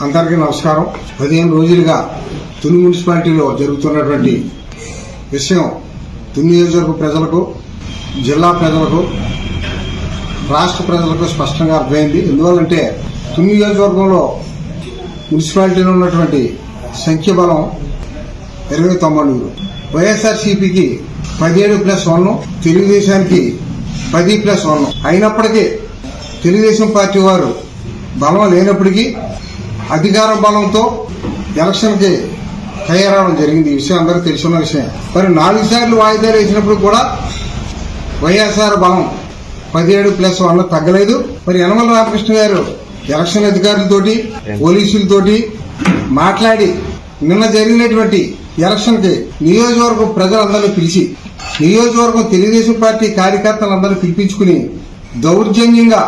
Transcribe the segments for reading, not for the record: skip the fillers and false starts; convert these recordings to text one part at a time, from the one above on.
అందరికీ నమస్కారం. 15 రోజులుగా తుని మున్సిపాలిటీలో జరుగుతున్నటువంటి విషయం తుని నియోజకవర్గ ప్రజలకు, జిల్లా ప్రజలకు, రాష్ట్ర ప్రజలకు స్పష్టంగా అర్థమైంది. ఎందువల్లంటే తుని నియోజకవర్గంలో మున్సిపాలిటీలో ఉన్నటువంటి సంఖ్యాబలం 29. వైఎస్ఆర్సీపీకి 17+1, తెలుగుదేశానికి 10+1. అయినప్పటికీ తెలుగుదేశం పార్టీ వారు బలం లేనప్పటికీ అధికార బలంతో ఎలక్షన్ కి తయారవడం జరిగింది. ఈ విషయం అందరికీ తెలుసున్న విషయం. మరి 4 సార్లు వాయిదాలు వేసినప్పుడు కూడా వైఎస్ఆర్ బలం 17+1 తగ్గలేదు. మరి యనమల రామకృష్ణ గారు ఎలక్షన్ అధికారులతోటి, పోలీసులతోటి మాట్లాడి నిన్న జరిగినటువంటి ఎలక్షన్ కి నియోజకవర్గం ప్రజలందరినీ పిలిచి, నియోజకవర్గం తెలుగుదేశం పార్టీ కార్యకర్తలందరూ పిలిపించుకుని దౌర్జన్యంగా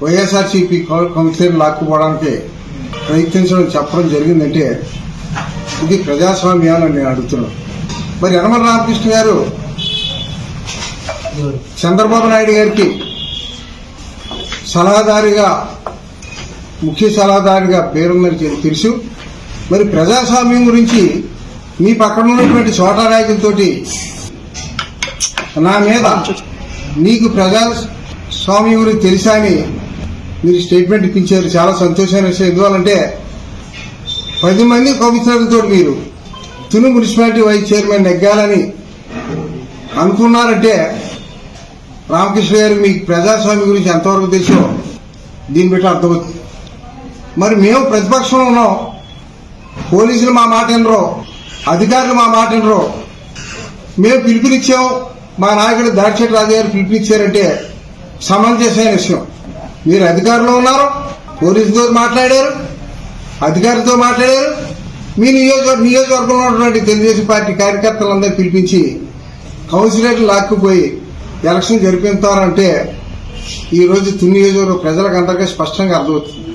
వైఎస్ఆర్సీపీ కౌన్సిలర్ లాక్కుపోవడానికి ప్రయత్నించడం చెప్పడం జరిగిందంటే ఇది ప్రజాస్వామ్యాలని నేను అడుగుతున్నాను. మరి యనమల రామకృష్ణ గారు చంద్రబాబు నాయుడు గారికి సలహాదారిగా, ముఖ్య సలహాదారిగా పేరుందని తెలుసు. మరి ప్రజాస్వామ్యం గురించి మీ పక్కన ఉన్నటువంటి చోటా నాయకులతోటి నా మీద నీకు ప్రజాస్వామ్యం గురించి తెలుసా అని మీరు స్టేట్మెంట్ ఇప్పించారు. చాలా సంతోషమైన విషయం. ఎందువల్లంటే 10 మంది కౌన్సిలర్లతో మీరు తుని మున్సిపాలిటీ వైస్ చైర్మన్ నెగ్గాలని అనుకున్నారంటే రామకృష్ణ గారు మీకు ప్రజాస్వామ్యం గురించి ఎంతవరకు తెలుసో దీన్ని బట్టి అర్థమవుతుంది. మరి మేము ప్రతిపక్షంలో ఉన్నాం, పోలీసులు మా మాట వినరు, అధికారులు మా మాట వినరు. మేము పిలుపునిచ్చాం, మా నాయకుడు దాడిశెట్టి రాజు గారు పిలుపునిచ్చారంటే సమంజసమైన విషయం. మీరు అధికారంలో ఉన్నారు, పోలీసులతో మాట్లాడారు, అధికారులతో మాట్లాడారు. మీ నియోజకవర్గంలో ఉన్నటువంటి తెలుగుదేశం పార్టీ కార్యకర్తలందరూ పిలిపించి కౌన్సిలర్లు లాక్కుపోయి ఎలక్షన్ జరిపిస్తారంటే ఈ రోజు తుని నియోజకవర్గ ప్రజలకు అందరికీ స్పష్టంగా అర్థమవుతుంది.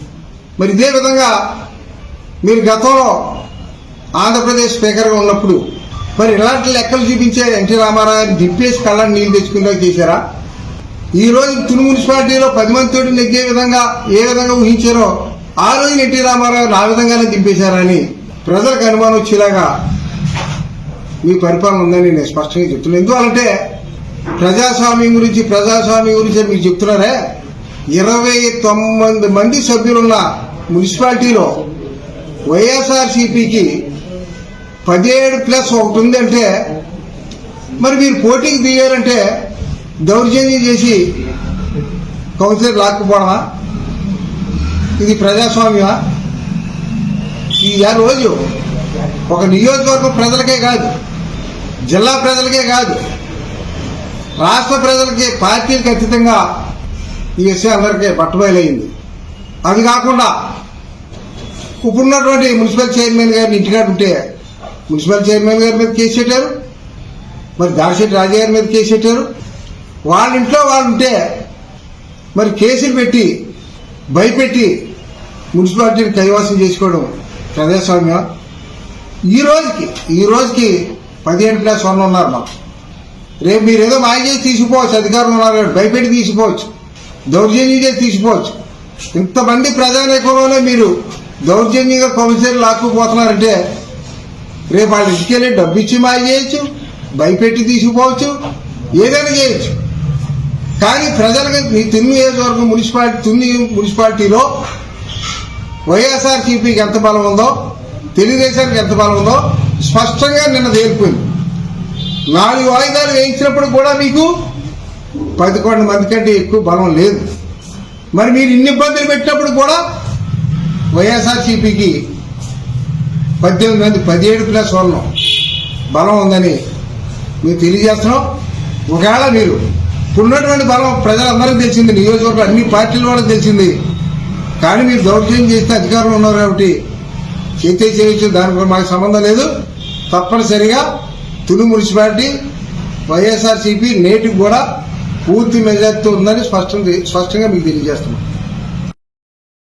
మరి ఇదే విధంగా మీరు గతంలో ఆంధ్రప్రదేశ్ స్పీకర్గా ఉన్నప్పుడు మరి ఇలాంటి లెక్కలు చూపించే ఎన్టీ రామారావు గారిని దింపేసి కళ్ళని నీళ్లు తెచ్చుకునేలా చేశారా? ఈ రోజు తుని మున్సిపాలిటీలో 10 మందితో నెగ్గే విధంగా ఏ విధంగా ఊహించారో ఆ రోజు ఎన్టీ రామారావు ఆ విధంగానే దింపేశారని ప్రజలకు అనుమానం వచ్చేలాగా మీ పరిపాలన ఉందని నేను స్పష్టంగా చెప్తున్నాను. ఎందువల్లంటే ప్రజాస్వామ్యం గురించి మీరు చెప్తున్నారే. 29 మంది సభ్యులున్న మున్సిపాలిటీలో వైఎస్ఆర్సీపీకి 17+1 ఉందంటే మరి మీరు పోటీకి దిగారంటే దౌర్జన్యం చేసి కౌన్సిలర్ లాక్కుపోవడమా? ఇది ప్రజాస్వామ్యమా? ఈ రోజు ఒక నియోజకవర్గం ప్రజలకే కాదు, జిల్లా ప్రజలకే కాదు, రాష్ట్ర ప్రజలకి, పార్టీలకు ఖచ్చితంగా ఈ విషయం అందరికీ పట్టుబయలైంది. అది కాకుండా ఇప్పుడున్నటువంటి మున్సిపల్ చైర్మన్ గారిని ఇంటికాడ ఉంటే మున్సిపల్ చైర్మన్ గారి మీద కేసు పెట్టారు, మరి దాడిశెట్టి రాజు గారి మీద కేసు పెట్టారు. వాళ్ళ ఇంట్లో వాళ్ళు ఉంటే మరి కేసులు పెట్టి భయపెట్టి మున్సిపాలిటీని కైవసం చేసుకోవడం ప్రజాస్వామ్యం. ఈ రోజుకి 17+1 ఉన్నారు మాకు. రేపు మీరేదో మాయ చేసి తీసుకుపోవచ్చు, అధికారులు ఉన్నారు భయపెట్టి తీసుకోవచ్చు, దౌర్జన్యం చేసి తీసుకోవచ్చు. ఇంతమంది ప్రజానీకంలోనే మీరు దౌర్జన్యంగా కౌన్సిలర్ లాక్కుపోతున్నారంటే రేపు వాళ్ళ ఇంటికి వెళ్ళి డబ్బు ఇచ్చి మాయ చేయొచ్చు, భయపెట్టి తీసుకుపోవచ్చు, ఏదైనా చేయొచ్చు. కానీ ప్రజలకు తుని నియోజకవర్గం తుని మున్సిపాలిటీలో వైఎస్ఆర్సీపీకి ఎంత బలం ఉందో, తెలుగుదేశానికి ఎంత బలం ఉందో స్పష్టంగా నిన్న తేలిపోయింది. 4 వాయిదాలు వేయించినప్పుడు కూడా మీకు 11 మంది కంటే ఎక్కువ బలం లేదు. మరి మీరు ఇన్ని ఇబ్బందులు పెట్టినప్పుడు కూడా వైఎస్ఆర్సీపీకి 18 మంది 17+1 బలం ఉందని మీరు తెలియజేస్తున్నాం. ఒకవేళ మీరు ఇప్పుడున్నటువంటి బలం ప్రజలందరికీ తెలిసింది, నియోజకవర్గం అన్ని పార్టీల వాళ్ళకి తెలిసింది. కానీ మీరు దౌర్జన్యం చేస్తే అధికారంలో ఉన్నారు కాబట్టి చేయొచ్చు, దానికి మాకు సంబంధం లేదు. తప్పనిసరిగా తుని మున్సిపాలిటీ వైఎస్ఆర్సీపీ నేటికి కూడా పూర్తి మెజార్టీతో ఉందని స్పష్టంగా మీకు తెలియజేస్తున్నాం.